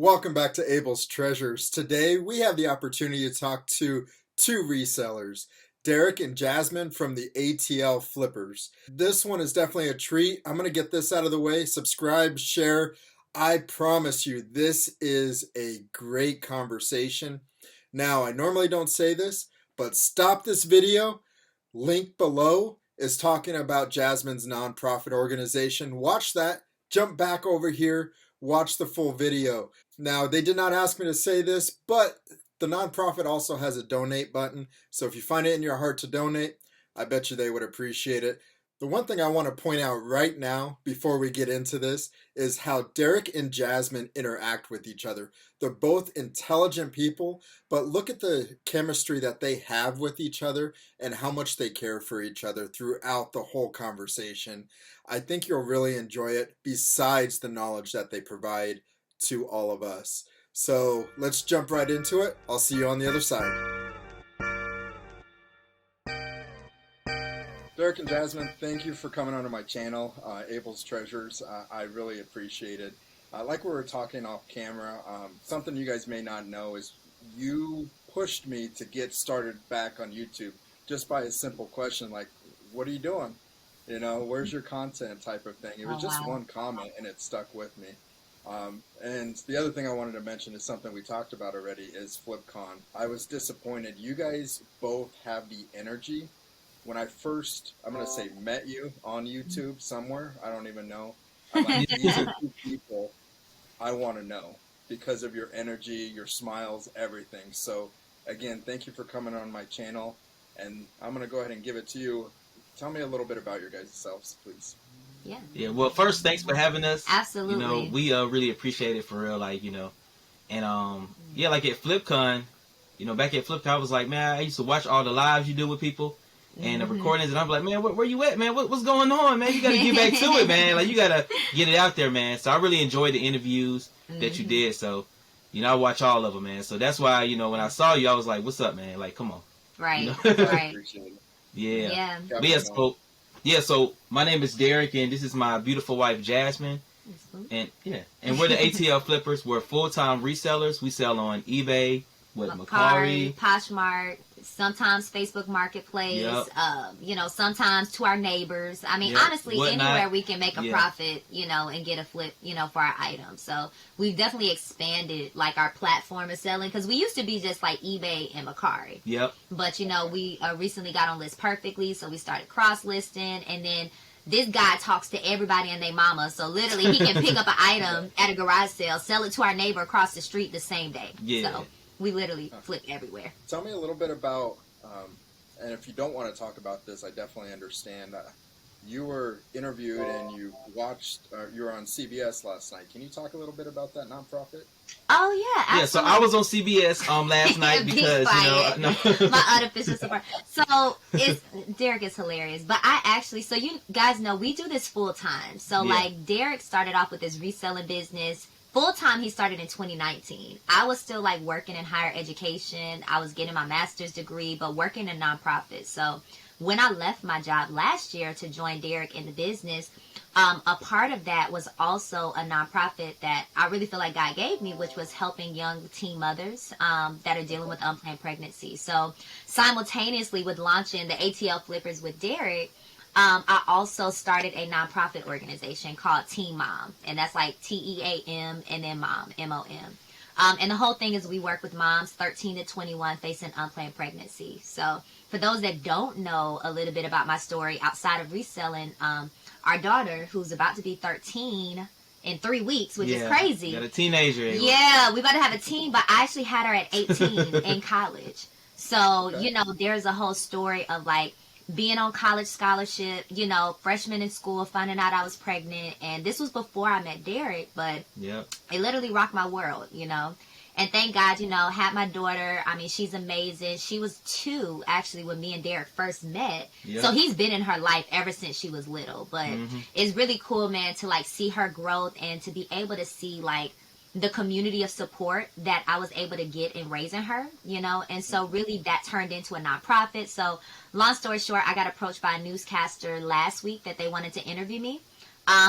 Welcome back to Abel's Treasures. Today we have the opportunity to talk to two resellers, Derek and Jasmine from the ATL Flippers. This one is definitely a treat. I'm going to get this out of the way. Subscribe, share. I promise you this is a great conversation. Now, I normally don't say this, but stop this video. Link below is talking about Jasmine's nonprofit organization. Watch that. Jump back over here. Watch the full video. Now, they did not ask me to say this, but the nonprofit also has a donate button. So if you find it in your heart to donate, I bet you they would appreciate it. The one thing I want to point out right now before we get into this is how Derek and Jasmine interact with each other. They're both intelligent people, but look at the chemistry that they have with each other and how much they care for each other throughout the whole conversation. I think you'll really enjoy it besides the knowledge that they provide to all of us. So let's jump right into it. I'll see you on the other side. Derek and Jasmine, thank you for coming onto my channel, Abel's Treasures. I really appreciate it. Like we were talking off camera, something you guys may not know is you pushed me to get started back on YouTube just by a simple question like, what are you doing? You know, where's your content type of thing? It was just one comment and it stuck with me. And the other thing I wanted to mention is something we talked about already is FlipCon. I was disappointed. You guys both have the energy. When I first, I'm going to say, met you on YouTube somewhere, I don't even know. I'm like, these are two people I want to know because of your energy, your smiles, everything. So, again, thank you for coming on my channel. And I'm going to go ahead and give it to you. Tell me a little bit about your guys' selves, please. Yeah. Well, first, thanks for having us. Absolutely. You know, we really appreciate it for real, like, you know. And, like at FlipCon, you know, back at FlipCon, I was like, man, I used to watch all the lives you do with people. And the recordings, and I'm like, man, where you at, man? What's going on, man? You got to get back to it, man. Like, you got to get it out there, man. So I really enjoyed the interviews that you did. So, you know, I watch all of them, man. So that's why, you know, when I saw you, I was like, what's up, man? Like, come on. Right, you know? right. Yeah. So my name is Derek, and this is my beautiful wife, Jasmine. And we're the ATL Flippers. We're full-time resellers. We sell on eBay, Macari, Poshmark, sometimes Facebook Marketplace, you know, sometimes to our neighbors. I mean, honestly, anywhere we can make a profit, you know, and get a flip, you know, for our items. So we've definitely expanded, like, our platform of selling, because we used to be just like eBay and Macari. But, you know, we recently got on List Perfectly, so we started cross-listing, and then this guy talks to everybody and their mama, so literally he can pick up an item at a garage sale, sell it to our neighbor across the street the same day. So we literally flip everywhere. Tell me a little bit about, and if you don't want to talk about this, I definitely understand. You were interviewed and you watched, you were on CBS last night. Can you talk a little bit about that nonprofit? Oh, yeah, absolutely. Yeah, so I was on CBS last night because, you know. My unofficial support. So, Derek is hilarious. But I actually, so you guys know, we do this full time. So, like, Derek started off with his reselling business. Full time, he started in 2019. I was still, like, working in higher education. I was getting my master's degree, but working in nonprofits. So when I left my job last year to join Derek in the business, a part of that was also a nonprofit that I really feel like God gave me, which was helping young teen mothers that are dealing with unplanned pregnancy. So simultaneously with launching the ATL Flippers with Derek, I also started a nonprofit organization called T.E.A.M MOM, and that's like T-E.A.M and then mom, M-O-M. And the whole thing is we work with moms 13 to 21 facing unplanned pregnancy. So for those that don't know a little bit about my story outside of reselling, our daughter, who's about to be 13 in 3 weeks, which is crazy. You got a teenager. Yeah, we about to have a teen, but I actually had her at 18 in college. So, you know, there's a whole story of, like, being on college scholarship, you know, freshman in school, finding out I was pregnant. And this was before I met Derek, but it literally rocked my world, you know. And thank God, you know, had my daughter. I mean, she's amazing. She was 2, actually, when me and Derek first met. So he's been in her life ever since she was little. But it's really cool, man, to, like, see her growth and to be able to see, like, the community of support that I was able to get in raising her, you know. And so really that turned into a nonprofit. So long story short, I got approached by a newscaster last week that they wanted to interview me.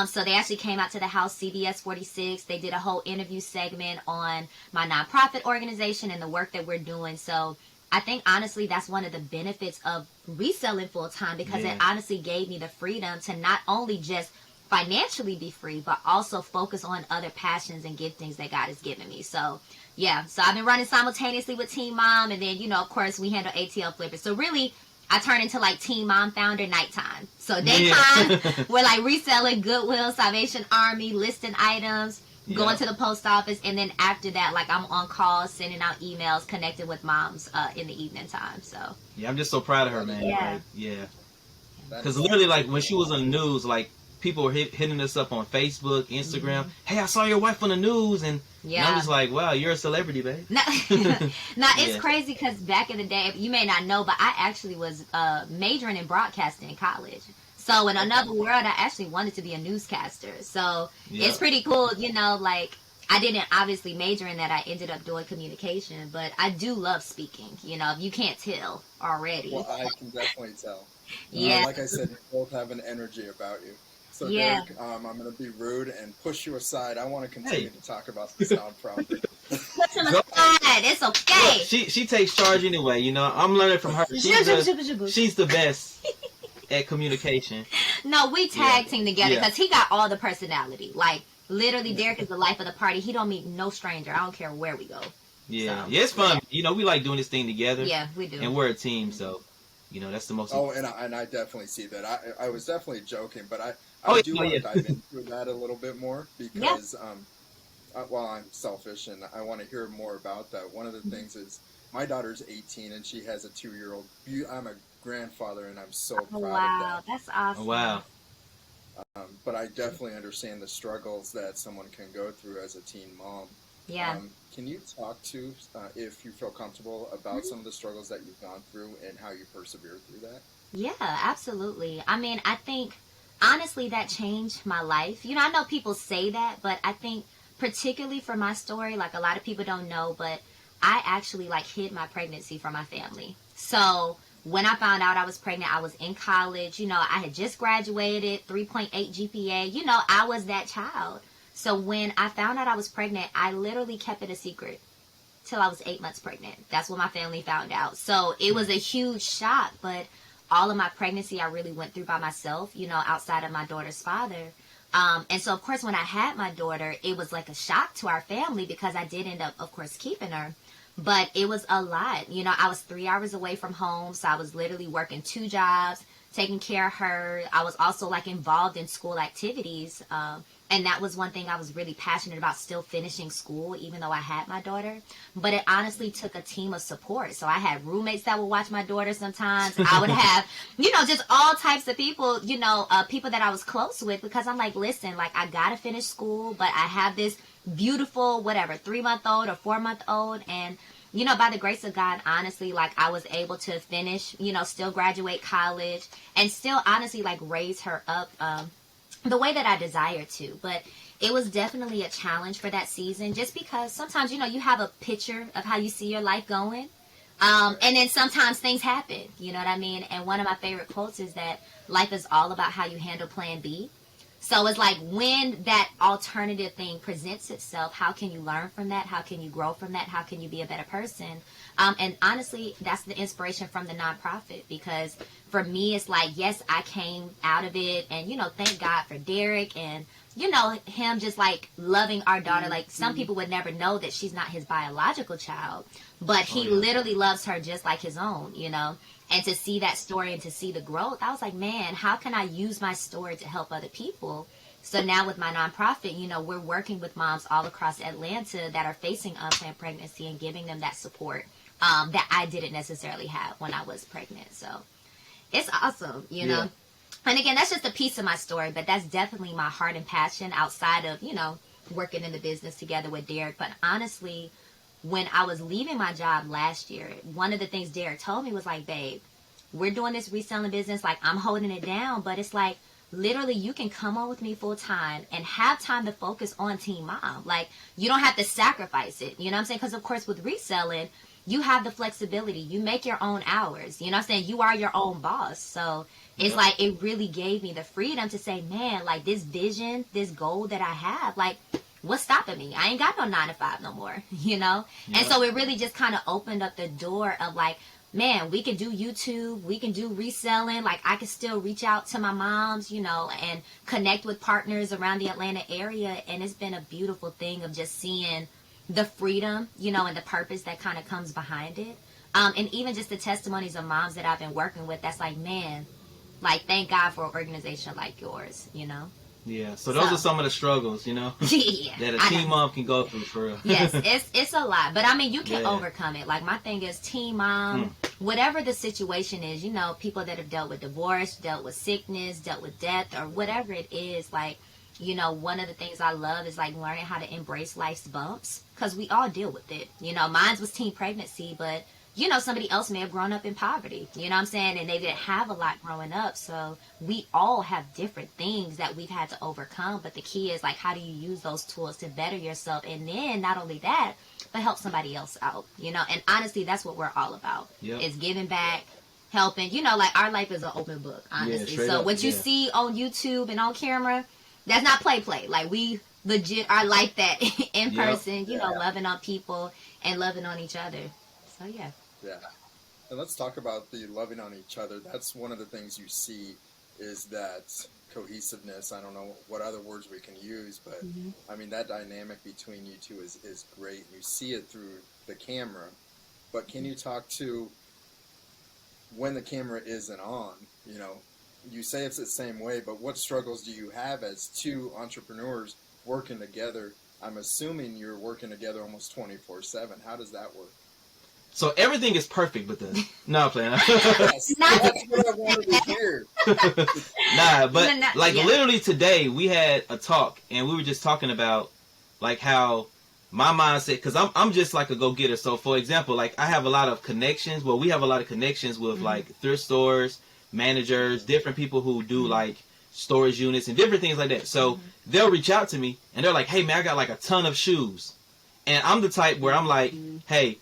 So they actually came out to the house, CBS 46. They did a whole interview segment on my nonprofit organization and the work that we're doing. So I think honestly that's one of the benefits of reselling full time, because it honestly gave me the freedom to not only just financially be free, but also focus on other passions and giftings that God has given me. So yeah, so I've been running simultaneously with T.E.A.M Mom, and then, of course, we handle ATL Flippers. So really, I turn into like T.E.A.M Mom founder nighttime. So daytime, we're like reselling Goodwill, Salvation Army, listing items, going to the post office, and then after that, like I'm on calls, sending out emails, connecting with moms in the evening time. So yeah, I'm just so proud of her, man. Yeah. Like, yeah. Because literally, like, when she was on the news, like, people were hitting us up on Facebook, Instagram. Hey, I saw your wife on the news, and I'm just like, wow, you're a celebrity, babe. Now it's crazy because back in the day, you may not know, but I actually was majoring in broadcasting in college. So in another world, I actually wanted to be a newscaster. So it's pretty cool, like, I didn't obviously major in that. I ended up doing communication, but I do love speaking, if you can't tell already. Well, I can definitely tell. Yeah. Like I said, you both have an energy about you. So, Derek, I'm going to be rude and push you aside. I want to continue to talk about this nonprofit. Push him aside. It's okay. Look, she takes charge anyway. I'm learning from her. She's the best at communication. No, we tag team together because he got all the personality. Like, literally, Derek is the life of the party. He don't meet no stranger. I don't care where we go. Yeah, it's fun. We like doing this thing together. Yeah, we do. And we're a team, so that's the most. Oh, and I definitely see that. I was definitely joking, but I do want to dive into that a little bit more because well, I'm selfish and I want to hear more about that. One of the things is my daughter's 18 and she has a 2-year-old. I'm a grandfather and I'm so proud of that. Wow, that's awesome. Oh, wow. But I definitely understand the struggles that someone can go through as a teen mom. Yeah. Can you talk to, if you feel comfortable, about some of the struggles that you've gone through and how you persevered through that? Yeah, absolutely. I mean, I think, honestly, that changed my life. I know people say that, but I think particularly for my story, like a lot of people don't know, but I actually hid my pregnancy from my family. So when I found out I was pregnant, I was in college. I had just graduated, 3.8 GPA. I was that child. So when I found out I was pregnant, I literally kept it a secret till I was 8 months pregnant. That's when my family found out. So it was a huge shock, but all of my pregnancy I really went through by myself, outside of my daughter's father. And so, of course, when I had my daughter, it was like a shock to our family because I did end up, of course, keeping her. But it was a lot. I was 3 hours away from home, so I was literally working 2 jobs, taking care of her. I was also involved in school activities. And that was one thing I was really passionate about, still finishing school, even though I had my daughter. But it honestly took a team of support. So I had roommates that would watch my daughter sometimes. I would have, just all types of people, people that I was close with, because I'm like, listen, I got to finish school, but I have this beautiful, 3-month-old or 4-month-old. And, by the grace of God, honestly, I was able to finish, still graduate college and still honestly, raise her up, the way that I desired to. But it was definitely a challenge for that season, just because sometimes, you have a picture of how you see your life going. And then sometimes things happen, you know what I mean? And one of my favorite quotes is that life is all about how you handle plan B. So it's when that alternative thing presents itself, how can you learn from that? How can you grow from that? How can you be a better person? And honestly, that's the inspiration from the nonprofit, because for me, it's yes, I came out of it, and, thank God for Derek and, him just loving our daughter. Some people would never know that she's not his biological child, but he literally loves her just like his own, and to see that story and to see the growth, I was like, man, how can I use my story to help other people? So now with my nonprofit, we're working with moms all across Atlanta that are facing unplanned pregnancy and giving them that support that I didn't necessarily have when I was pregnant. So it's awesome, you know. And again, that's just a piece of my story, but that's definitely my heart and passion outside of, working in the business together with Derek. But honestly, when I was leaving my job last year, one of the things Derek told me was babe, we're doing this reselling business, I'm holding it down, but it's literally you can come on with me full time and have time to focus on Teen Mom. You don't have to sacrifice it, you know what I'm saying? Because of course with reselling, you have the flexibility. You make your own hours. You know what I'm saying? You are your own boss. So it's like, it really gave me the freedom to say, man, like, this vision, this goal that I have, like, what's stopping me? I ain't got no 9 to 5 no more, you know? And so it really just kind of opened up the door of like, man, we can do YouTube, we can do reselling. Like, I can still reach out to my moms, you know, and connect with partners around the Atlanta area. And it's been a beautiful thing of just seeing the freedom, you know, and the purpose that kind of comes behind it. And even just the testimonies of moms that I've been working with, that's like, man, like, thank God for an organization like yours, you know? Yeah, so those are some of the struggles, you know, yeah, that a teen mom can go through, for real. Yes, it's a lot, but I mean, you can overcome it. Like, my thing is, teen mom, whatever the situation is, you know, people that have dealt with divorce, dealt with sickness, dealt with death, or whatever it is, like, you know, one of the things I love is like learning how to embrace life's bumps, because we all deal with it. You know, mine was teen pregnancy, but you know, somebody else may have grown up in poverty, you know what I'm saying? And they didn't have a lot growing up. So we all have different things that we've had to overcome. But the key is, like, how do you use those tools to better yourself? And then not only that, but help somebody else out, you know? And honestly, that's what we're all about, is giving back, helping. You know, like, our life is an open book, honestly. Yeah, so what you see on YouTube and on camera, that's not play. Like, we legit are like that in person, you know, loving on people and loving on each other. So, yeah. Yeah. And let's talk about the loving on each other. That's one of the things you see, is that cohesiveness. I don't know what other words we can use, but I mean, that dynamic between you two is great. You see it through the camera. But can you talk to when the camera isn't on? You know, you say it's the same way, but what struggles do you have as two entrepreneurs working together? I'm assuming you're working together almost 24/7. How does that work? So everything is perfect with us. No, I'm playing. Yes, that's what I wanted to hear. Nah, but like literally today we had a talk, and we were just talking about like how my mindset, because I'm just like a go-getter. So for example, like I have a lot of connections. Well, we have a lot of connections with like thrift stores, managers, different people who do like storage units and different things like that. So they'll reach out to me and they're like, hey man, I got like a ton of shoes. And I'm the type where I'm like, hey,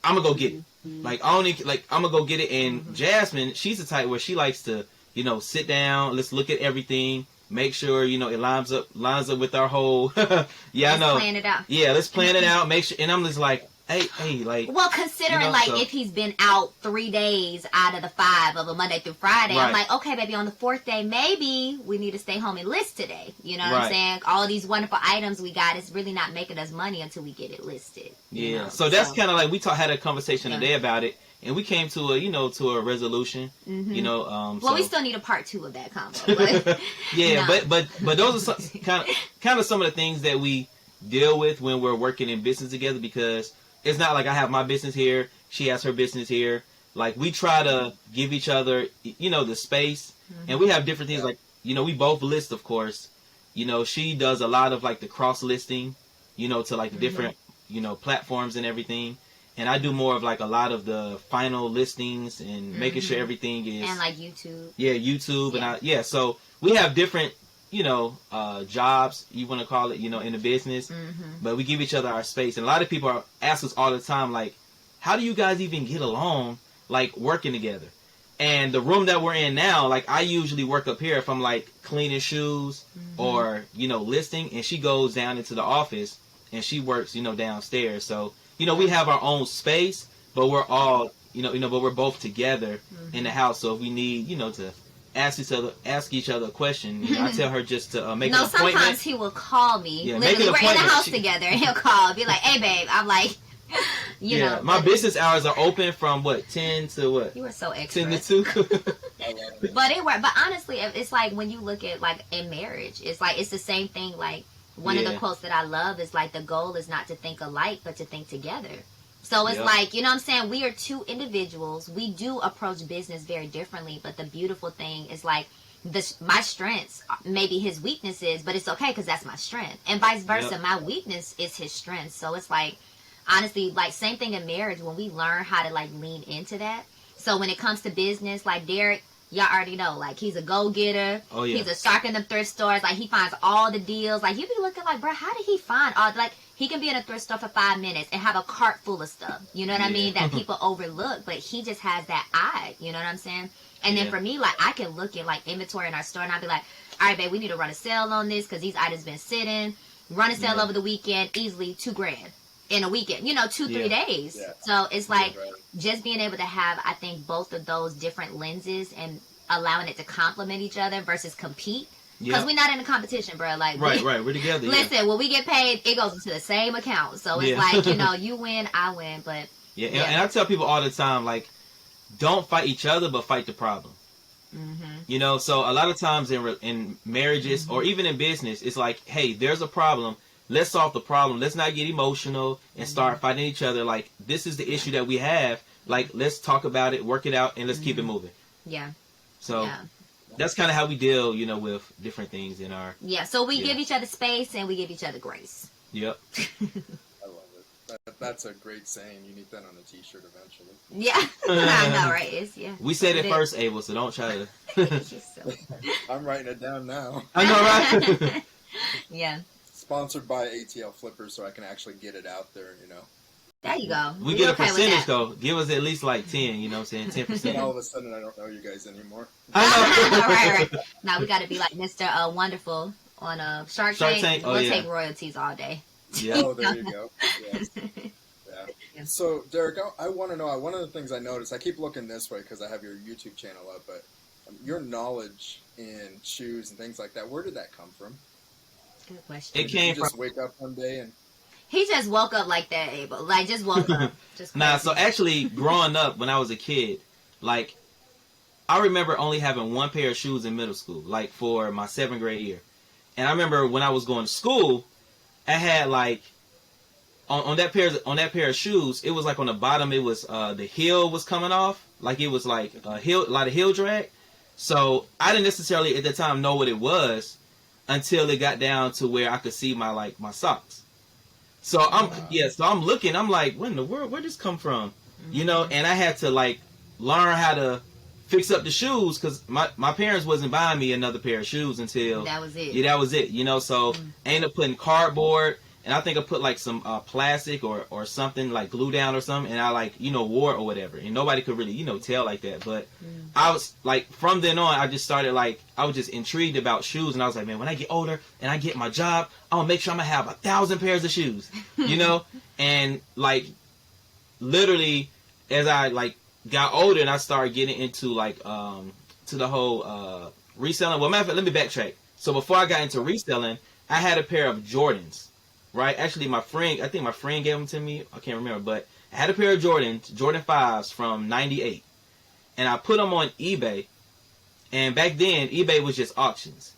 I'm gonna go get it. Like, I only, like, I'm gonna go get it. And Jasmine, she's the type where she likes to, you know, sit down, let's look at everything, make sure, you know, it lines up with our whole, I know. Let's plan it out. Yeah, let's plan it out, make sure, and I'm just like, hey, like. Well, considering, you know, like, if he's been out 3 days out of the 5 of a Monday through Friday, I'm like, okay, baby, on the 4th day, maybe we need to stay home and list today. You know what I'm saying? All of these wonderful items we got is really not making us money until we get it listed. Yeah, know? So that's kind of like, we had a conversation today about it, and we came to a resolution. You know, well, we still need a part 2 of that combo. But, yeah, no. but those are kind of some of the things that we deal with when we're working in business together, because it's not like I have my business here, she has her business here. Like, we try to give each other, you know, the space. And we have different things, like, you know, we both list, of course. You know, she does a lot of, like, the cross-listing, you know, to, like, the different, you know, platforms and everything. And I do more of, like, a lot of the final listings and making sure everything is... And, like, YouTube. Yeah, YouTube. And so we have different, you know, jobs, you want to call it, you know, in the business, but we give each other our space. And a lot of people ask us all the time, like, how do you guys even get along, like, working together? And the room that we're in now, like, I usually work up here if I'm, like, cleaning shoes or, you know, listing, and she goes down into the office and she works, you know, downstairs. So, you know, we have our own space, but we're all, but we're both together in the house. So if we need, you know, to ask each other a question, you know, I tell her just to make an appointment. No, sometimes he will call me. Yeah, literally, we're in the house together, and he'll call, be like, "Hey, babe," I'm like, you know. My business hours are open from 10 to what? You were so extra. 10 to 2. But But honestly, it's like when you look at, like, in marriage, it's like it's the same thing. Like, one of the quotes that I love is like, the goal is not to think alike, but to think together. So it's like, you know what I'm saying? We are two individuals. We do approach business very differently, but the beautiful thing is, like, my strengths may be his weaknesses, but it's okay because that's my strength. And vice versa, my weakness is his strength. So it's like, honestly, like, same thing in marriage when we learn how to, like, lean into that. So when it comes to business, like Derek, y'all already know, like, he's a go-getter. He's a shark in the thrift stores. Like, he finds all the deals. Like, you be looking like, bro, how did he find all, like, He can be in a thrift store for 5 minutes and have a cart full of stuff. You know what I mean? That people overlook, but he just has that eye. You know what I'm saying? And then for me, like, I can look at like inventory in our store and I'll be like, all right, babe, we need to run a sale on this because these items been sitting. Run a sale over the weekend, easily $2,000 in a weekend. You know, 2-3 days. Yeah. So it's like just being able to have, I think, both of those different lenses and allowing it to complement each other versus compete. Because we're not in a competition, bro. Like, we're together. Listen, when we get paid, it goes into the same account. So it's like, you know, you win, I win. But and I tell people all the time, like, don't fight each other, but fight the problem. You know, so a lot of times in marriages or even in business, it's like, hey, there's a problem. Let's solve the problem. Let's not get emotional and start fighting each other. Like, this is the issue that we have. Like, let's talk about it, work it out, and let's keep it moving. Yeah. So that's kind of how we deal, you know, with different things in our... Yeah, so we give each other space and we give each other grace. Yep. I love it. That's a great saying. You need that on a t-shirt eventually. Yeah. I know, right? It's, we said it first, Abel, so don't try to... I'm writing it down now. I know, right? Yeah. Sponsored by ATL Flippers, so I can actually get it out there, you know. There you go. We get a percentage, though. Give us at least like 10, you know what I'm saying? 10%. And all of a sudden, I don't know you guys anymore. right. Now we got to be like Mr. Wonderful on Shark Tank. Oh, we'll take royalties all day. Yeah. Oh, there you go. Yes. Yeah. So, Derek, I want to know, one of the things I noticed, I keep looking this way because I have your YouTube channel up, but your knowledge in shoes and things like that, where did that come from? Good question. It came from... just wake up one day and... He just woke up like that, Abel. Like, just woke up. Nah, so actually, growing up, when I was a kid, like, I remember only having one pair of shoes in middle school, like, for my 7th grade year. And I remember when I was going to school, I had, like, on that pair of shoes, it was, like, on the bottom, it was, the heel was coming off. Like, it was, like, a lot of heel drag. So, I didn't necessarily, at the time, know what it was until it got down to where I could see my socks. So I'm looking, I'm like, what in the world, where'd this come from? You know, and I had to like learn how to fix up the shoes because my parents wasn't buying me another pair of shoes until that was it. Yeah, that was it. You know, so I ended up putting cardboard and I think I put like some plastic or something like glue down or something, and I like, you know, wore it or whatever, and nobody could really, you know, tell like that. But I was like, from then on, I just started like, I was just intrigued about shoes, and I was like, man, when I get older and I get my job, I'm gonna make sure I'm gonna have 1,000 pairs of shoes, you know. And like literally as I like got older and I started getting into like to the whole reselling. Well, matter of fact, let me backtrack. So before I got into reselling, I had a pair of Jordans. Right, actually, I think my friend gave them to me. I can't remember, but I had a pair of Jordan 5s from '98, and I put them on eBay. And back then, eBay was just auctions,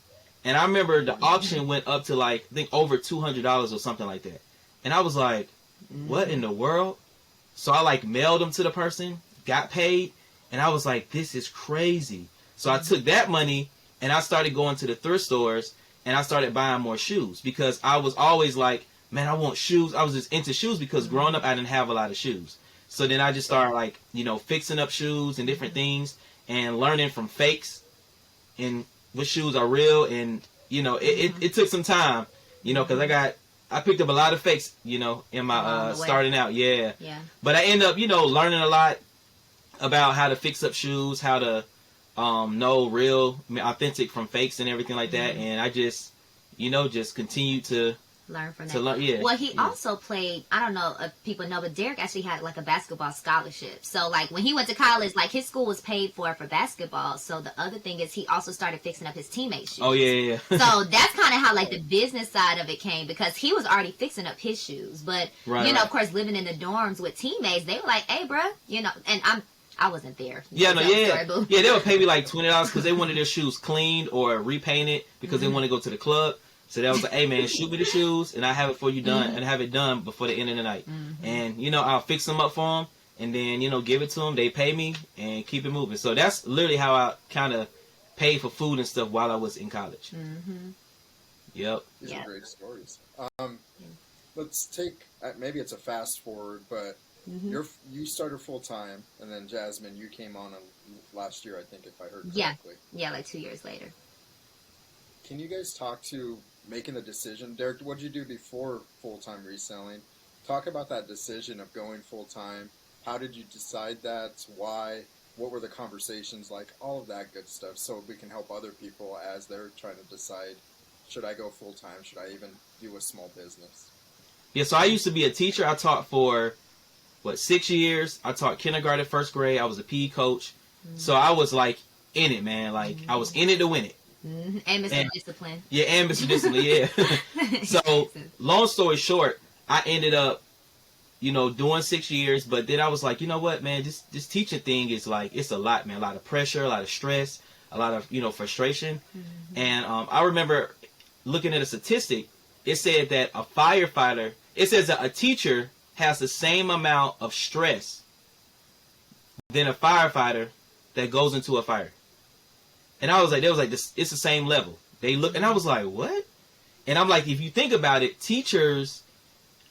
and I remember the auction went up to like I think over $200 or something like that. And I was like, "What in the world?" So I like mailed them to the person, got paid, and I was like, "This is crazy." So I took that money and I started going to the thrift stores. And I started buying more shoes because I was always like, man, I want shoes. I was just into shoes because growing up, I didn't have a lot of shoes. So then I just started like, you know, fixing up shoes and different things and learning from fakes and what shoes are real. And, you know, it took some time, you know, because I picked up a lot of fakes, you know, in my starting out. Yeah. But I ended up, you know, learning a lot about how to fix up shoes, how to know real, authentic from fakes and everything like that. And I just, you know, just continue to learn from that. Well, he also played, I don't know if people know, but Derek actually had like a basketball scholarship. So like when he went to college, like his school was paid for basketball. So the other thing is he also started fixing up his teammates' shoes. Oh, yeah. So that's kind of how like the business side of it came, because he was already fixing up his shoes. But, you know, of course, living in the dorms with teammates, they were like, hey, bro, you know, and I wasn't there. Yeah, they would pay me like $20 because they wanted their shoes cleaned or repainted because they want to go to the club. So that was like, hey man, shoot me the shoes and I have it for you done and have it done before the end of the night. And you know, I'll fix them up for them and then, you know, give it to them. They pay me and keep it moving. So that's literally how I kind of paid for food and stuff while I was in college. Yep. These are great stories. Let's take, maybe it's a fast forward, but you started full time, and then Jasmine, you came on last year, I think, if I heard correctly. Yeah, like 2 years later. Can you guys talk to making the decision. Derek, what did you do before full-time reselling? Talk about that decision of going full-time. How did you decide that? Why? What were the conversations like? All of that good stuff, so we can help other people as they're trying to decide, should I go full-time? Should I even do a small business? Yeah, so I used to be a teacher. I taught for, 6 years. I taught kindergarten, first grade. I was a PE coach. So I was like in it, man. Like I was in it to win it. And Mr. Discipline. Yeah, and Mr. Discipline, yeah. So long story short, I ended up, doing 6 years, but then I was like, you know what, man, this teaching thing is like, it's a lot, man. A lot of pressure, a lot of stress, a lot of, frustration. And I remember looking at a statistic. It said that it says that a teacher has the same amount of stress than a firefighter that goes into a fire. And I was like, this, it's the same level. They look, and I was like, what? And I'm like, if you think about it, teachers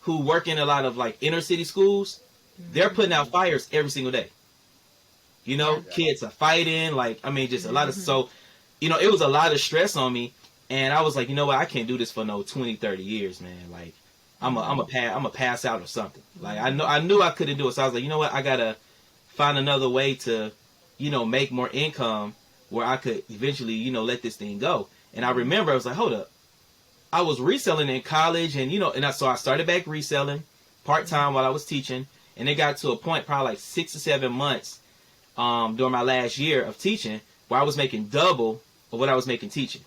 who work in a lot of like inner city schools, they're putting out fires every single day. Kids are fighting, just a lot of, so, it was a lot of stress on me. And I was like, you know what, I can't do this for no 20, 30 years, man. Like, I'm a pass out or something. Like, I knew I couldn't do it. So I was like, you know what, I gotta find another way to, make more income where I could eventually, let this thing go. And I remember I was like, hold up. I was reselling in college, and so I started back reselling part-time while I was teaching, and it got to a point probably like 6 or 7 months during my last year of teaching where I was making double of what I was making teaching.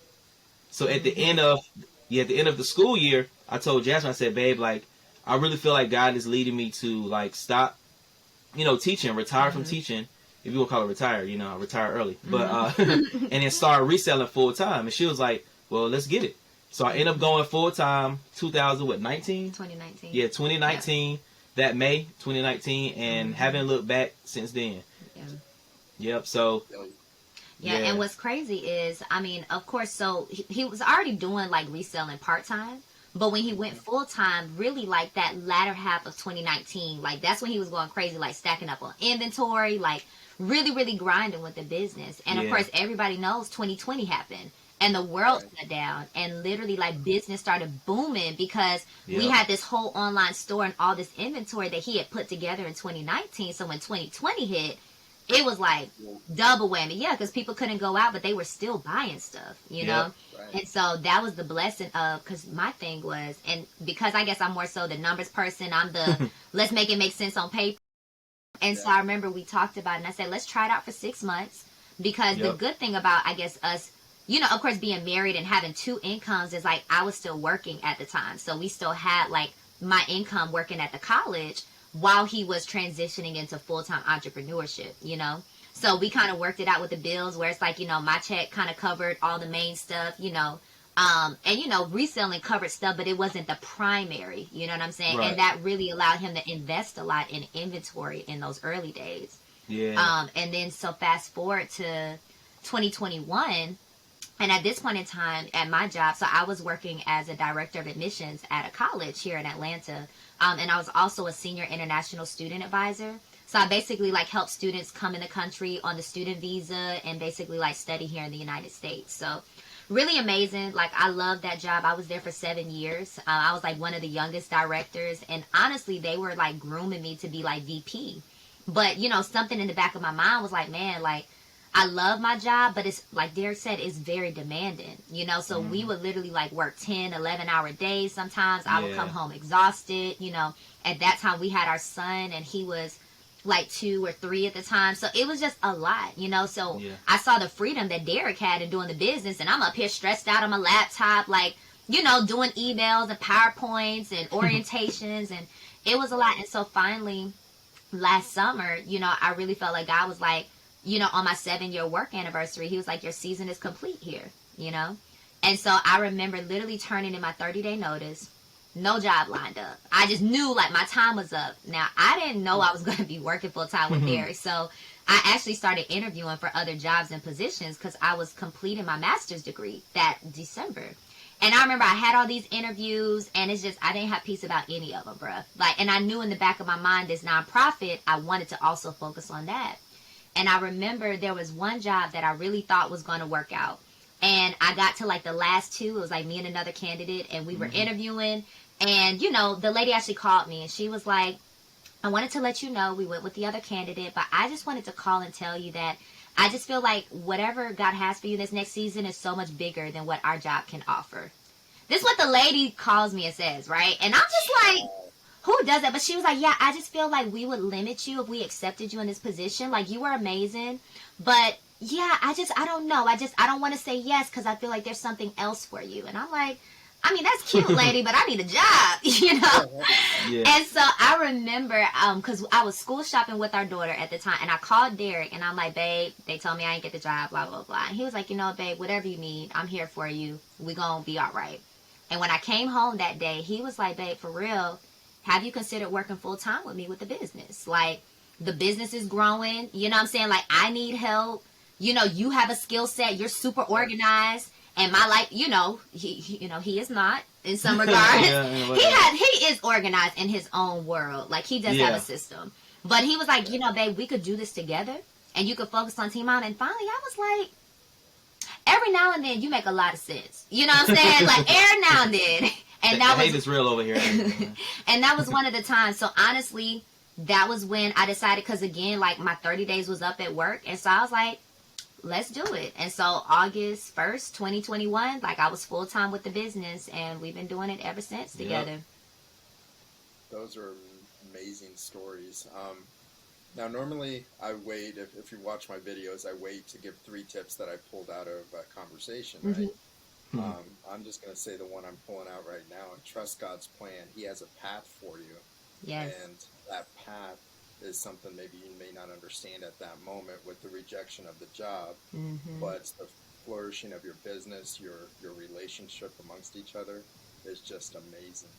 So at the end of the school year, I told Jasmine, I said, babe, like, I really feel like God is leading me to like stop, teaching, retire from teaching. If you want to call it retire, I retire early, but and then start reselling full time. And she was like, well, let's get it. So I ended up going full time 2019? 2019. Yeah, 2019, that May 2019, and haven't looked back since then. Yeah. Yep, so. Yeah, and what's crazy is, of course, so he was already doing like reselling part-time, but when he went full-time, really like that latter half of 2019, like that's when he was going crazy, like stacking up on inventory, like really, really grinding with the business. And of course, everybody knows 2020 happened. And the world shut down, and literally like business started booming because we had this whole online store and all this inventory that he had put together in 2019. So when 2020 hit, it was like double whammy. Yeah, because people couldn't go out, but they were still buying stuff, you know? Right. And so that was the blessing of, because my thing was, and because I guess I'm more so the numbers person, I'm the let's make it make sense on paper. And so I remember we talked about it, and I said, let's try it out for 6 months, because the good thing about, I guess, us, of course, being married and having 2 incomes is like I was still working at the time. So we still had like my income working at the college while he was transitioning into full-time entrepreneurship, So we kind of worked it out with the bills where it's like, my check kind of covered all the main stuff, and, reselling covered stuff, but it wasn't the primary, you know what I'm saying? Right. And that really allowed him to invest a lot in inventory in those early days. Yeah. And then so fast forward to 2021. And at this point in time at my job, so I was working as a director of admissions at a college here in Atlanta. And I was also a senior international student advisor. So I basically like help students come in the country on the student visa and basically like study here in the United States. So really amazing. Like I love that job. I was there for 7 years. I was like one of the youngest directors. And honestly, they were like grooming me to be like VP. But, something in the back of my mind was like, man, like, I love my job, but it's like Derek said, it's very demanding, so we would literally like work 10, 11-hour days. Sometimes I would come home exhausted, at that time we had our son and he was like 2 or 3 at the time. So it was just a lot, so I saw the freedom that Derek had in doing the business, and I'm up here stressed out on my laptop, like, doing emails and PowerPoints and orientations, and it was a lot. And so finally last summer, I really felt like God was like, on my 7-year work anniversary, he was like, your season is complete here, And so I remember literally turning in my 30-day notice, no job lined up. I just knew like my time was up. Now, I didn't know I was going to be working full time with Derek. So I actually started interviewing for other jobs and positions because I was completing my master's degree that December. And I remember I had all these interviews, and it's just, I didn't have peace about any of them, bruh. Like, and I knew in the back of my mind, this nonprofit, I wanted to also focus on that. And I remember there was one job that I really thought was going to work out. And I got to like the last two. It was like me and another candidate, and we were interviewing. And, you know, the lady actually called me, and she was like, I wanted to let you know we went with the other candidate, but I just wanted to call and tell you that I just feel like whatever God has for you this next season is so much bigger than what our job can offer. This is what the lady calls me and says, right? And I'm just like, who does that? But she was like, yeah, I just feel like we would limit you if we accepted you in this position. Like, you were amazing, but yeah, I don't know. I don't want to say yes because I feel like there's something else for you. And I'm like, I mean, that's cute, lady, but I need a job, you know? Yeah. And so I remember, because I was school shopping with our daughter at the time, and I called Derek, and I'm like, babe, they told me I ain't get the job, blah, blah, blah. And he was like, you know, babe, whatever you need, I'm here for you. We gonna be all right. And when I came home that day, he was like, babe, for real, have you considered working full-time with me with the business? Like, the business is growing, you know what I'm saying? Like, I need help. You know, you have a skill set. You're super organized. And my life, you know, he is not in some regards. He is organized in his own world. Like, he does have a system. But he was like, you know, babe, we could do this together, and you could focus on T.E.A.M Mom. And finally, I was like, every now and then, you make a lot of sense. You know what I'm saying? Like, every now and then. And that hate is real over here. And that was one of the times. So honestly, that was when I decided, because again, like, my 30 days was up at work, and so I was like, let's do it. And so August 1st, 2021, like, I was full-time with the business, and we've been doing it ever since together. Those are amazing stories. Now, normally I wait, if you watch my videos, I wait to give 3 tips that I pulled out of a conversation, right? I'm just going to say the one I'm pulling out right now. Trust God's plan. He has a path for you. Yes. And that path is something maybe you may not understand at that moment with the rejection of the job, but the flourishing of your business, your relationship amongst each other is just amazing.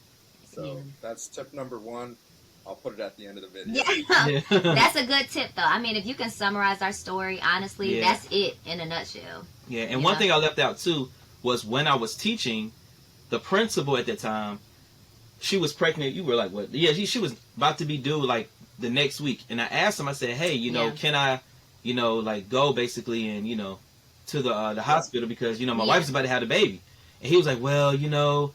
So that's tip number 1. I'll put it at the end of the video. Yeah. That's a good tip, though. I mean, if you can summarize our story, honestly, that's it in a nutshell. Yeah, and one thing I left out, too, was when I was teaching, the principal at the time, she was pregnant. You were like, what? Yeah, she was about to be due, like, the next week. And I asked him, I said, hey, you know, can I, you know, like, go basically and, you know, to the hospital because, you know, my wife's about to have a baby. And he was like, well, you know,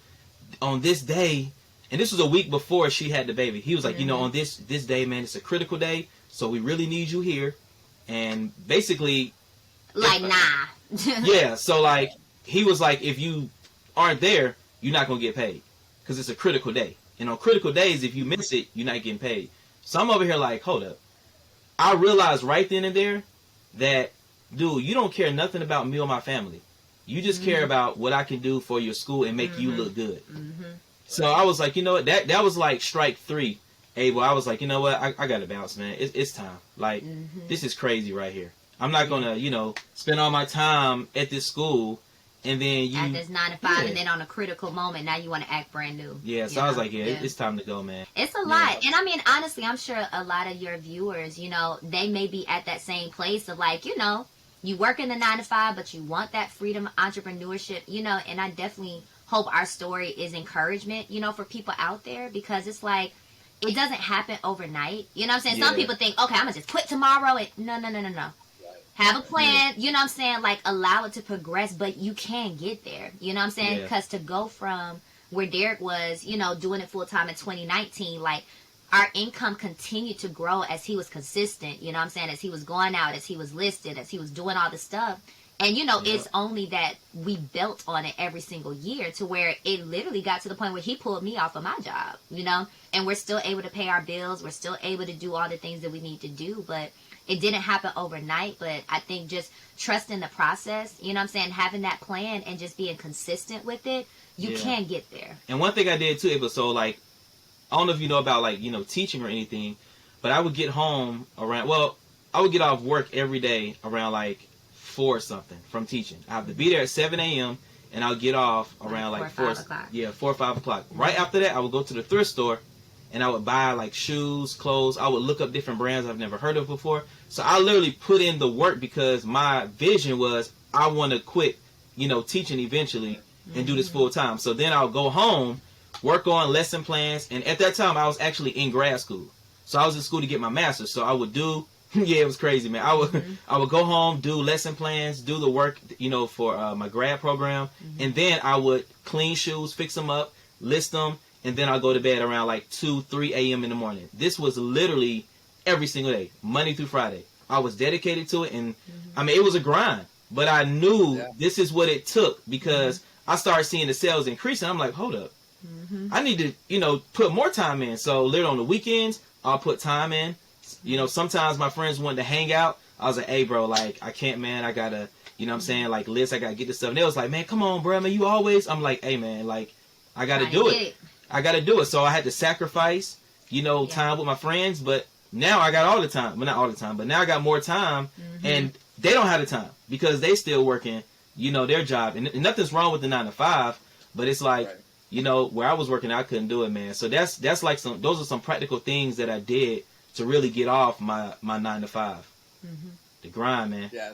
on this day, and this was a week before she had the baby. He was like, you know, on this day, man, it's a critical day, so we really need you here. And basically, like, nah. Yeah, so, like, he was like, if you aren't there, you're not going to get paid because it's a critical day. And on critical days, if you miss it, you're not getting paid. So I'm over here like, hold up. I realized right then and there that, dude, you don't care nothing about me or my family. You just care about what I can do for your school and make you look good. So I was like, you know what? That was like strike 3. Abel, I was like, you know what? I got to bounce, man. It's time. Like, this is crazy right here. I'm not going to, you know, spend all my time at this school and then you... At this 9 to 5 and then on a critical moment, now you want to act brand new. Yeah, so I was like, it's time to go, man. It's a lot. And I mean, honestly, I'm sure a lot of your viewers, you know, they may be at that same place of like, you know, you work in the 9 to 5, but you want that freedom, entrepreneurship, you know, and I definitely hope our story is encouragement, you know, for people out there because it's like, it doesn't happen overnight. You know what I'm saying? Some people think, okay, I'm going to just quit tomorrow. And no. Have a plan, you know what I'm saying? Like, allow it to progress, but you can get there. You know what I'm saying? Because to go from where Derek was, you know, doing it full-time in 2019, like, our income continued to grow as he was consistent, you know what I'm saying? As he was going out, as he was listed, as he was doing all the stuff. And, you know, it's only that we built on it every single year to where it literally got to the point where he pulled me off of my job, you know? And we're still able to pay our bills. We're still able to do all the things that we need to do, but it didn't happen overnight. But I think just trusting the process, you know what I'm saying, having that plan and just being consistent with it, you can get there. And one thing I did too, Ava, so like, I don't know if you know about like, you know, teaching or anything, but I would get home around, well, I would get off work every day around like 4 or something from teaching. I have to be there at 7 a.m. and I'll get off around like 4 or 5 o'clock. Yeah, 4 or 5 o'clock. Right after that, I would go to the thrift store and I would buy like shoes, clothes. I would look up different brands I've never heard of before. So I literally put in the work because my vision was I want to quit, you know, teaching eventually and do this full time. So then I'll go home, work on lesson plans. And at that time, I was actually in grad school. So I was in school to get my master's. So I would do Yeah, it was crazy, man. I would go home, do lesson plans, do the work, for my grad program, and then I would clean shoes, fix them up, list them, and then I'll go to bed around like 2, 3 a.m. in the morning. This was literally every single day, Monday through Friday. I was dedicated to it, and I mean, it was a grind, but I knew this is what it took because I started seeing the sales increase, and I'm like, hold up. I need to, put more time in. So literally on the weekends, I'll put time in. Sometimes my friends wanted to hang out. I was like, hey, bro, like, I can't, man. I gotta, like, Liz, I gotta get this stuff. And they was like, man, come on, bro, man, you always. I'm like, hey, man, like, I gotta do it. I gotta do it. So I had to sacrifice, time with my friends. But now I got all the time. Well, not all the time, but now I got more time. And they don't have the time because they still working, their job. And nothing's wrong with the 9 to 5, but it's like, where I was working, I couldn't do it, man. So that's like those are some practical things that I did to really get off my 9 to 5. The grind, man. Yeah,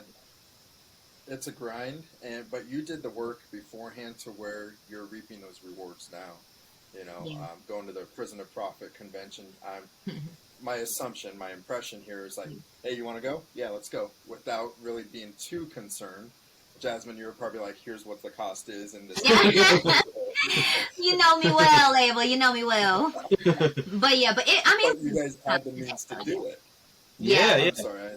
it's a grind, but you did the work beforehand to where you're reaping those rewards now. Going to the Prison of Profit convention. My assumption, my impression here is like, hey, you want to go? Yeah, let's go. Without really being too concerned. Jasmine, you were probably like, here's what the cost is, and this. You know me well, Abel. You know me well. But you guys had the means to do it. Yeah. I'm sorry.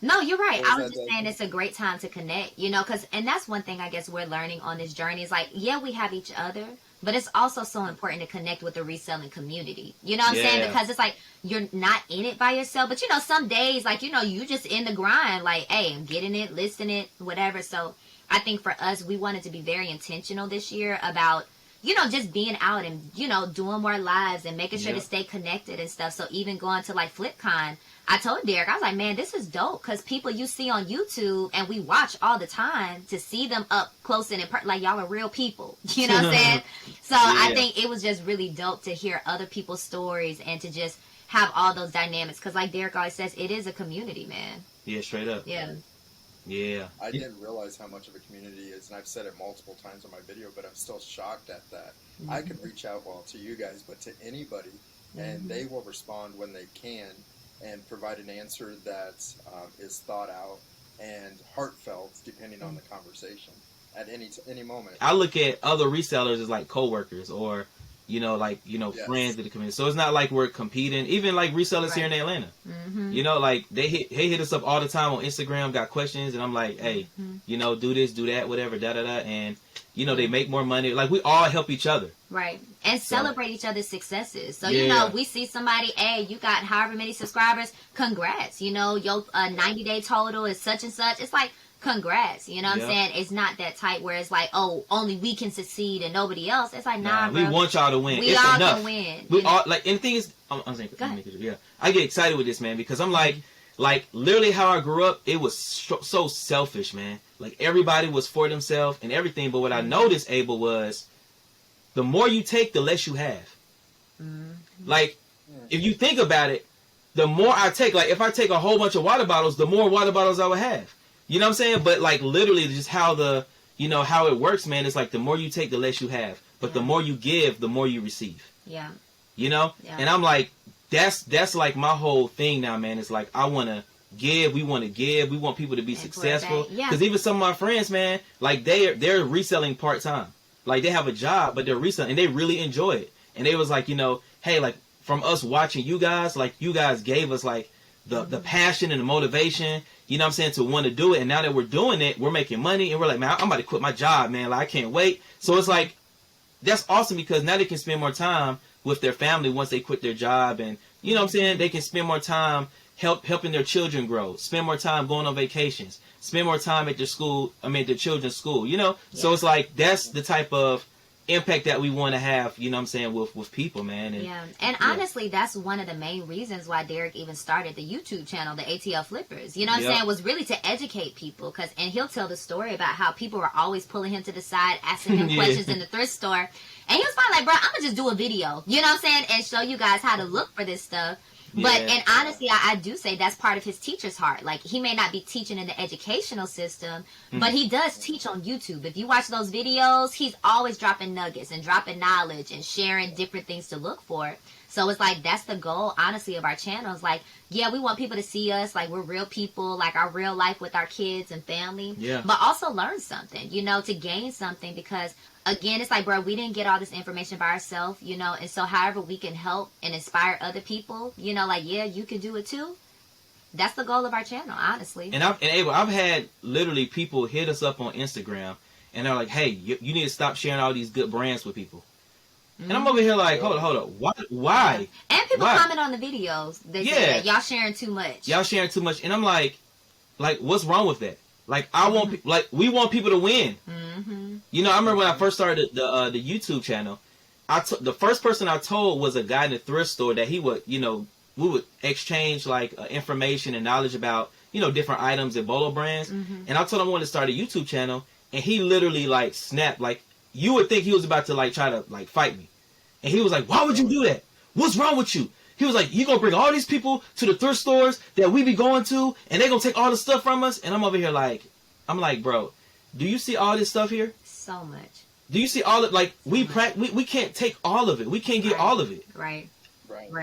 No, you're right. I was just saying it's a great time to connect, and that's one thing I guess we're learning on this journey is like, yeah, we have each other, but it's also so important to connect with the reselling community. You know what I'm saying? Because it's like, you're not in it by yourself, but some days, like, you just in the grind, like, hey, I'm getting it, listing it, whatever. So I think for us, we wanted to be very intentional this year about, just being out and, doing more lives and making sure to stay connected and stuff. So even going to like FlipCon, I told Derek, I was like, man, this is dope because people you see on YouTube and we watch all the time, to see them up close and like y'all are real people. You know what I'm saying? So I think it was just really dope to hear other people's stories and to just have all those dynamics because like Derek always says, it is a community, man. Yeah, straight up. Yeah. I didn't realize how much of a community is, and I've said it multiple times on my video, but I'm still shocked at that. I could reach out, to you guys, but to anybody, and they will respond when they can and provide an answer that is thought out and heartfelt, depending on the conversation at any moment. I look at other resellers as like coworkers or friends of the community. So it's not like we're competing. Even like resellers here in Atlanta, like they hit us up all the time on Instagram, got questions, and I'm like, hey, do this, do that, whatever, da da da, and they make more money. Like we all help each other, right? And celebrate each other's successes. So we see somebody, hey, you got however many subscribers, congrats. Your 90-day total is such and such. It's like, congrats, what I'm saying? It's not that tight where it's like, oh, only we can succeed and nobody else. It's like, nah, bro. We want y'all to win. We it's all enough. can win. We all, like, and the thing is, I'm saying, I get excited with this, man, because I'm like literally how I grew up, it was so selfish, man. Like everybody was for themselves and everything, but what I noticed, Abel, was the more you take, the less you have. Like, if you think about it, the more I take, like if I take a whole bunch of water bottles, the more water bottles I would have. You know what I'm saying? But like literally just how how it works, man, it's like the more you take, the less you have. But the more you give, the more you receive. Yeah. Yeah. And I'm like, that's like my whole thing now, man. It's like I want to give, we want people to be successful. Because even some of my friends, man, like they're reselling part-time. Like they have a job, but they're reselling and they really enjoy it. And they was like, hey, like from us watching you guys, like you guys gave us like the passion and the motivation, to want to do it. And now that we're doing it, we're making money and we're like, man, I'm about to quit my job, man. Like I can't wait. So it's like, that's awesome because now they can spend more time with their family once they quit their job. And they can spend more time helping their children grow, spend more time going on vacations, spend more time at their children's school, So it's like, that's the type of impact that we want to have, with people, man. And honestly, that's one of the main reasons why Derek even started the YouTube channel, the ATL Flippers. You know what I'm saying? Was really to educate people. And he'll tell the story about how people were always pulling him to the side, asking him questions in the thrift store. And he was finally like, bro, I'm going to just do a video, you know what I'm saying? And show you guys how to look for this stuff. But, and honestly, I do say that's part of his teacher's heart. Like, he may not be teaching in the educational system, but he does teach on YouTube. If you watch those videos, he's always dropping nuggets and dropping knowledge and sharing different things to look for. So it's like, that's the goal, honestly, of our channels. Like, yeah, we want people to see us, like, we're real people, like, our real life with our kids and family. Yeah. But also learn something, you know, to gain something. Because, again, it's like, bro, we didn't get all this information by ourselves, you know. And so however we can help and inspire other people, you know, like, yeah, you can do it too. That's the goal of our channel, honestly. And I've had literally people hit us up on Instagram, and they're like, hey, you need to stop sharing all these good brands with people. And I'm over here like, hold up. Why? And people Why? comment on the videos. They say that y'all sharing too much. Y'all sharing too much. And I'm like, what's wrong with that? Like, we want people to win. Mm-hmm. You know, I remember when I first started the YouTube channel, the first person I told was a guy in the thrift store that he would, you know, we would exchange like information and knowledge about, you know, different items and Bolo brands. Mm-hmm. And I told him I wanted to start a YouTube channel, and he literally like snapped. Like, you would think he was about to like try to like fight me. And he was like, why would you do that? What's wrong with you? He was like, you gonna bring all these people to the thrift stores that we be going to, and they gonna take all the stuff from us? And I'm over here like, bro, do you see all this stuff here? So much. Do you see all of, like, we can't take all of it. We can't get all of it. Right.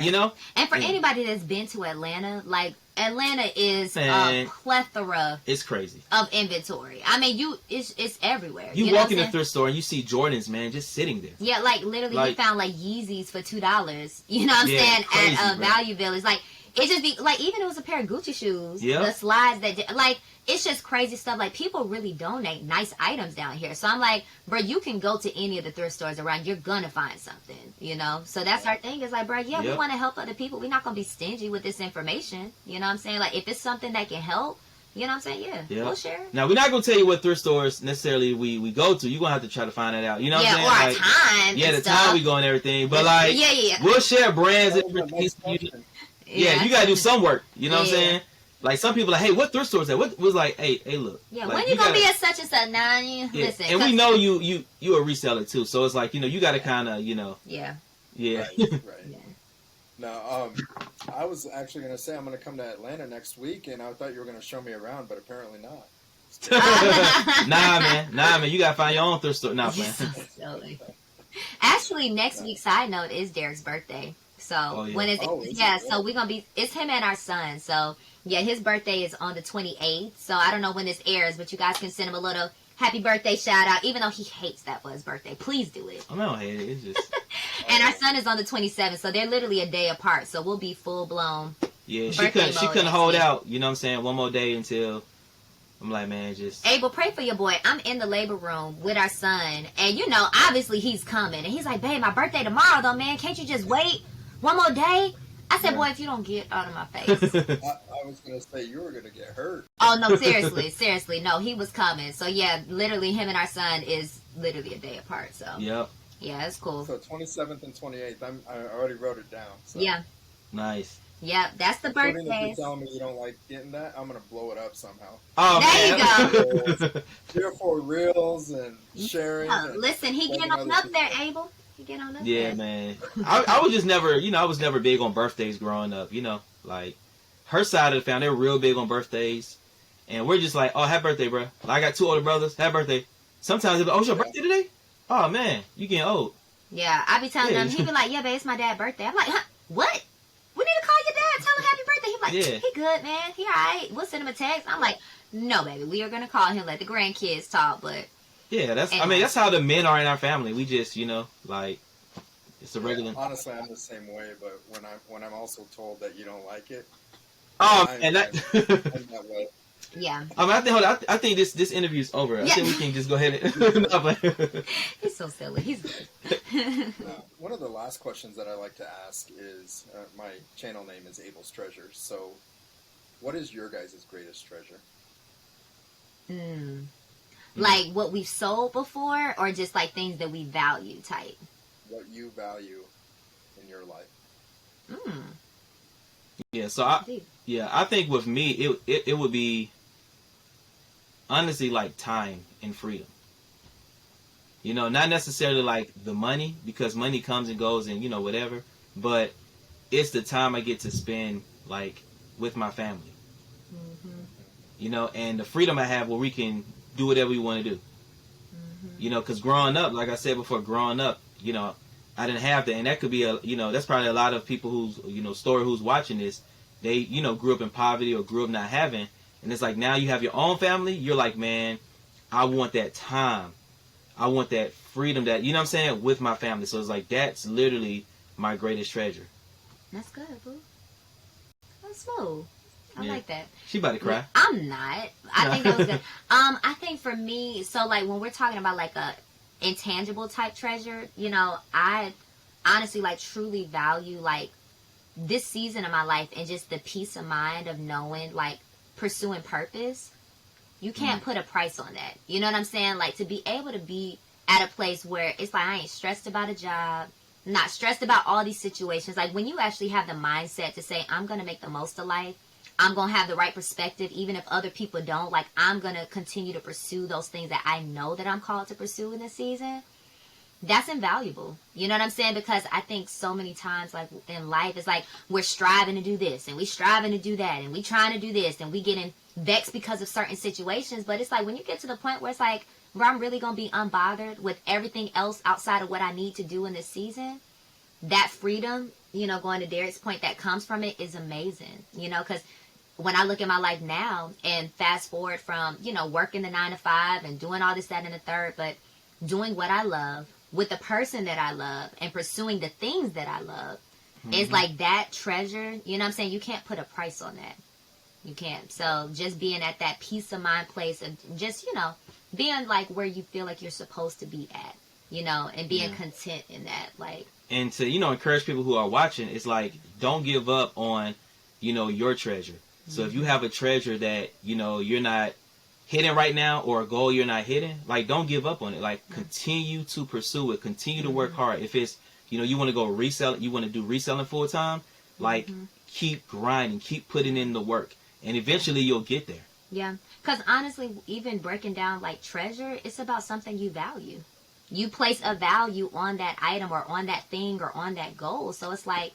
You know? And for anybody that's been to Atlanta, like, Atlanta is a plethora. It's crazy. Of inventory. I mean, it's everywhere. You walk in the thrift store and you see Jordans, man, just sitting there. Yeah, like, literally, we found, like, Yeezys for $2. You know what I'm saying? Crazy, at Value Village. Like, it just be, like, even it was a pair of Gucci shoes. Yeah. The slides that, like, it's just crazy stuff. Like, people really donate nice items down here. So I'm like, bro, you can go to any of the thrift stores around. You're going to find something, you know? So that's our thing. It's like, bro, we want to help other people. We're not going to be stingy with this information. You know what I'm saying? Like, if it's something that can help, you know what I'm saying? Yeah. We'll share. Now, we're not going to tell you what thrift stores necessarily we go to. You're going to have to try to find it out. You know what I'm saying? Or our like, time. Yeah, the stuff. time we go and everything. But, like, we'll share brands and everything. Yeah, you got to do some work. You know what I'm saying? Like, some people are like, hey, what thrift store is that? What was like, hey, look. Yeah, like, when you gonna be at such and such? Nah, listen. And we know you a reseller too, so it's like, you know, you got to kind of, you know. Yeah. Right. Yeah. Now, I was actually gonna say I'm gonna come to Atlanta next week, and I thought you were gonna show me around, but apparently not. Nah, man, you gotta find your own thrift store. Nah, man. Actually, next week, side note, is Derek's birthday. So when is it? So we're gonna be. It's him and our son. So yeah, his birthday is on the 28th. So I don't know when this airs, but you guys can send him a little happy birthday shout out, even though he hates that for his birthday. Please do it. I don't hate it. It's just. And our son is on the 27th, so they're literally a day apart. So we'll be full blown. Yeah, she couldn't hold out. You know what I'm saying? One more day until. I'm like, man, just. Abel, pray for your boy. I'm in the labor room with our son, and you know, obviously he's coming, and he's like, babe, my birthday tomorrow though, man. Can't you just wait one more day? I said, boy, if you don't get out of my face. I was going to say you were going to get hurt. Oh, no, seriously. No, he was coming. So, yeah, literally him and our son is literally a day apart. So, yep. Yeah, it's cool. So, 27th and 28th, I already wrote it down. So. Yeah. Nice. Yep, that's the birthday. If you're telling me you don't like getting that, I'm going to blow it up somehow. Oh, there you go. 3 or 4 reels and sharing. Oh, listen, he getting on up there, Abel. Yeah, man. I was just never, you know, I was never big on birthdays growing up, you know. Like, her side of the family, they're real big on birthdays. And we're just like, oh, happy birthday, bro. Like, I got 2 older brothers. Happy birthday. Sometimes they're like, oh, it's your birthday today? Oh, man, you getting old. Yeah, I be telling them, he be like, yeah, babe, it's my dad's birthday. I'm like, huh? What? We need to call your dad, tell him happy birthday. He be like, he good, man. He all right. We'll send him a text. I'm like, no, baby, we are going to call him, let the grandkids talk, but... Yeah, that's how the men are in our family. We just, you know, like, it's a regular. Honestly, I'm the same way, but when I'm also told that you don't like it. And that. I'm that way. Yeah. I think this interview is over. I think we can just go ahead and. He's so silly. He's good. One of the last questions that I like to ask is, my channel name is Abel's Treasures. So, what is your guys' greatest treasure? Like what we've sold before, or just like things that we value type? What you value in your life. Yeah, so I think with me, it would be honestly like time and freedom. You know, not necessarily like the money, because money comes and goes and, you know, whatever, but it's the time I get to spend like with my family. You know, and the freedom I have where we can do whatever we want to do. You know, because growing up, like I said before, you know, I didn't have that. And that could be that's probably a lot of people who's watching this. They, grew up in poverty or grew up not having. And it's like now you have your own family. You're like, man, I want that time. I want that freedom that, you know what I'm saying, with my family. So it's like, that's literally my greatest treasure. That's good, boo. That's smooth. I like that. She about to cry. I'm not. I think that was good. I think for me, so like when we're talking about like a intangible type treasure, I honestly like truly value like this season of my life and just the peace of mind of knowing like pursuing purpose. You can't put a price on that. You know what I'm saying? Like to be able to be at a place where it's like I ain't stressed about a job, not stressed about all these situations. Like when you actually have the mindset to say, I'm going to make the most of life. I'm going to have the right perspective, even if other people don't. Like I'm going to continue to pursue those things that I know that I'm called to pursue in this season. That's invaluable. You know what I'm saying? Because I think so many times like in life, it's like we're striving to do this and we striving to do that and we trying to do this and we getting vexed because of certain situations. But it's like when you get to the point where it's like, bro, I'm really going to be unbothered with everything else outside of what I need to do in this season. That freedom, going to Derek's point that comes from it is amazing, because when I look at my life now and fast forward from, working the 9 to 5 and doing all this, that, and the third, but doing what I love with the person that I love and pursuing the things that I love, it's like that treasure, you know what I'm saying? You can't put a price on that. You can't. So just being at that peace of mind place of just, being like where you feel like you're supposed to be at, and being content in that, like. And to, encourage people who are watching, it's like, don't give up on, your treasure. So if you have a treasure that, you're not hitting right now or a goal you're not hitting, like, don't give up on it. Like, continue to pursue it. Continue to work hard. If it's, you want to go resell, you want to do reselling full time, like, keep grinding, keep putting in the work. And eventually you'll get there. Yeah. Because honestly, even breaking down like treasure, it's about something you value. You place a value on that item or on that thing or on that goal. So it's like,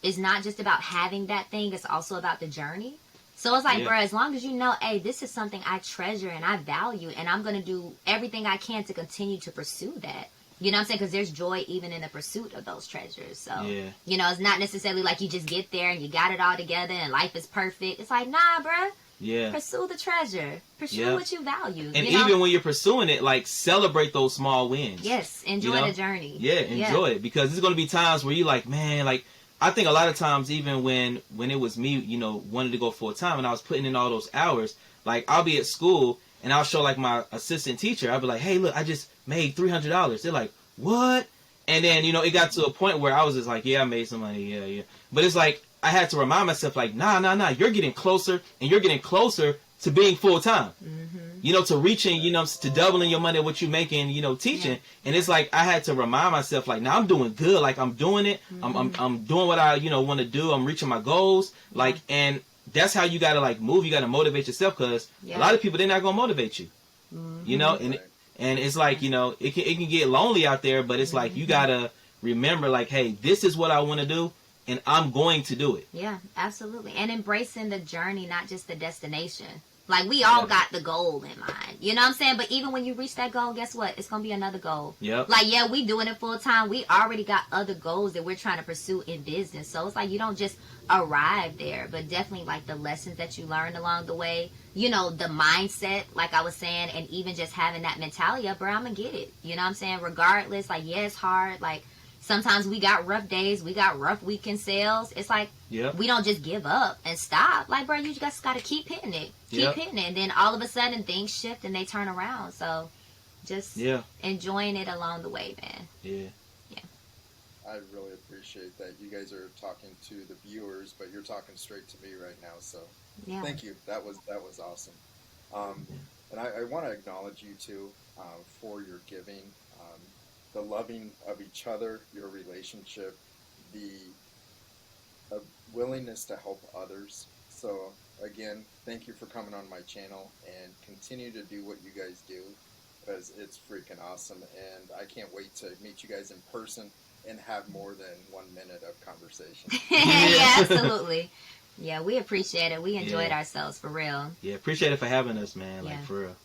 it's not just about having that thing. It's also about the journey. So it's like, bro, as long as you know, hey, this is something I treasure and I value and I'm going to do everything I can to continue to pursue that. You know what I'm saying? Because there's joy even in the pursuit of those treasures. So, it's not necessarily like you just get there and you got it all together and life is perfect. It's like, nah, bruh. Yeah. Pursue the treasure. Pursue what you value. And even when you're pursuing it, like, celebrate those small wins. Yes. Enjoy the journey. Yeah, enjoy it. Because there's going to be times where you're like, man, like, I think a lot of times even when it was me, wanted to go full time and I was putting in all those hours, like, I'll be at school and I'll show like my assistant teacher. I'll be like, hey, look, I just made $300. They're like, what? And then, it got to a point where I was just like, yeah, I made some money. Yeah. But it's like, I had to remind myself like, nah. You're getting closer and you're getting closer to being full time, to reaching, to doubling your money, what you're making, teaching. And it's like, I had to remind myself like, now I'm doing good. Like I'm doing it. I'm doing what I, want to do. I'm reaching my goals. Like, and that's how you got to like move. You got to motivate yourself because a lot of people, they're not going to motivate you, and it's like, it can get lonely out there, but it's like, you got to remember like, hey, this is what I want to do. And I'm going to do it. Yeah, absolutely. And embracing the journey, not just the destination. Like, we all got the goal in mind. You know what I'm saying? But even when you reach that goal, guess what? It's going to be another goal. Yep. Like, yeah, we doing it full time. We already got other goals that we're trying to pursue in business. So it's like you don't just arrive there. But definitely, like, the lessons that you learned along the way. The mindset, like I was saying. And even just having that mentality of, bro, I'm going to get it. You know what I'm saying? Regardless, like, yeah, it's hard. Like, sometimes we got rough days. We got rough weekend sales. It's like, we don't just give up and stop. Like, bro, you just got to keep hitting it. Keep hitting it. And then all of a sudden, things shift and they turn around. So, just enjoying it along the way, man. Yeah. I really appreciate that. You guys are talking to the viewers, but you're talking straight to me right now. So, thank you. That was awesome. And I want to acknowledge you, too, for your giving. The loving of each other, your relationship, the willingness to help others. So again, thank you for coming on my channel and continue to do what you guys do because it's freaking awesome. And I can't wait to meet you guys in person and have more than 1 minute of conversation. Yeah, absolutely. Yeah, we appreciate it. We enjoyed ourselves for real. Yeah, appreciate it for having us, man. Like, for real.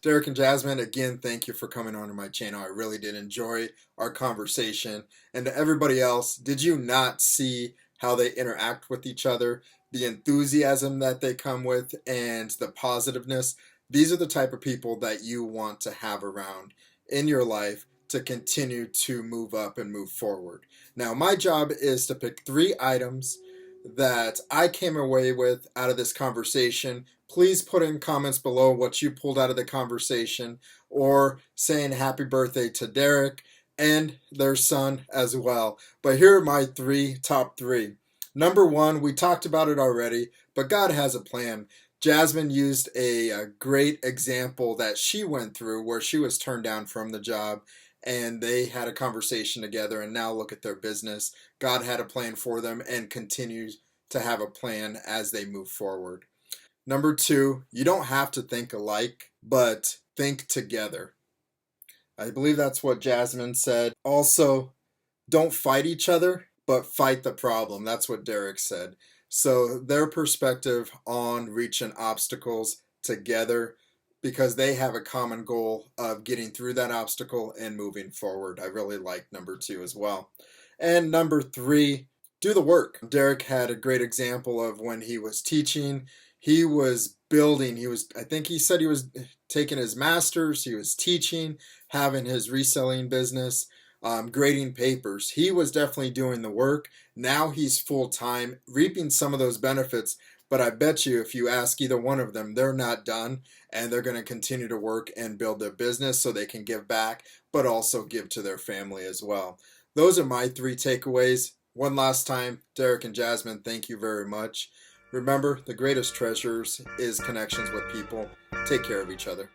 Derek and Jasmine, again, thank you for coming onto my channel. I really did enjoy our conversation. And to everybody else, did you not see how they interact with each other, the enthusiasm that they come with, and the positiveness? These are the type of people that you want to have around in your life to continue to move up and move forward. Now, my job is to pick 3 items that I came away with out of this conversation. Please put in comments below what you pulled out of the conversation, or saying happy birthday to Derek and their son as well. But here are my top 3. Number 1, we talked about it already, but God has a plan. Jasmine used a great example that she went through where she was turned down from the job, and they had a conversation together, and now look at their business. God had a plan for them and continues to have a plan as they move forward. Number 2, you don't have to think alike, but think together. I believe that's what Jasmine said. Also, don't fight each other, but fight the problem. That's what Derek said. So their perspective on reaching obstacles together, because they have a common goal of getting through that obstacle and moving forward. I really like number 2 as well. And number 3, do the work. Derek had a great example of when he was teaching. He was building. I think he said he was taking his master's. He was teaching, having his reselling business, grading papers. He was definitely doing the work. Now he's full-time, reaping some of those benefits. But I bet you if you ask either one of them, they're not done, and they're going to continue to work and build their business so they can give back, but also give to their family as well. Those are my 3 takeaways. One last time, Derek and Jasmine, thank you very much. Remember, the greatest treasures is connections with people. Take care of each other.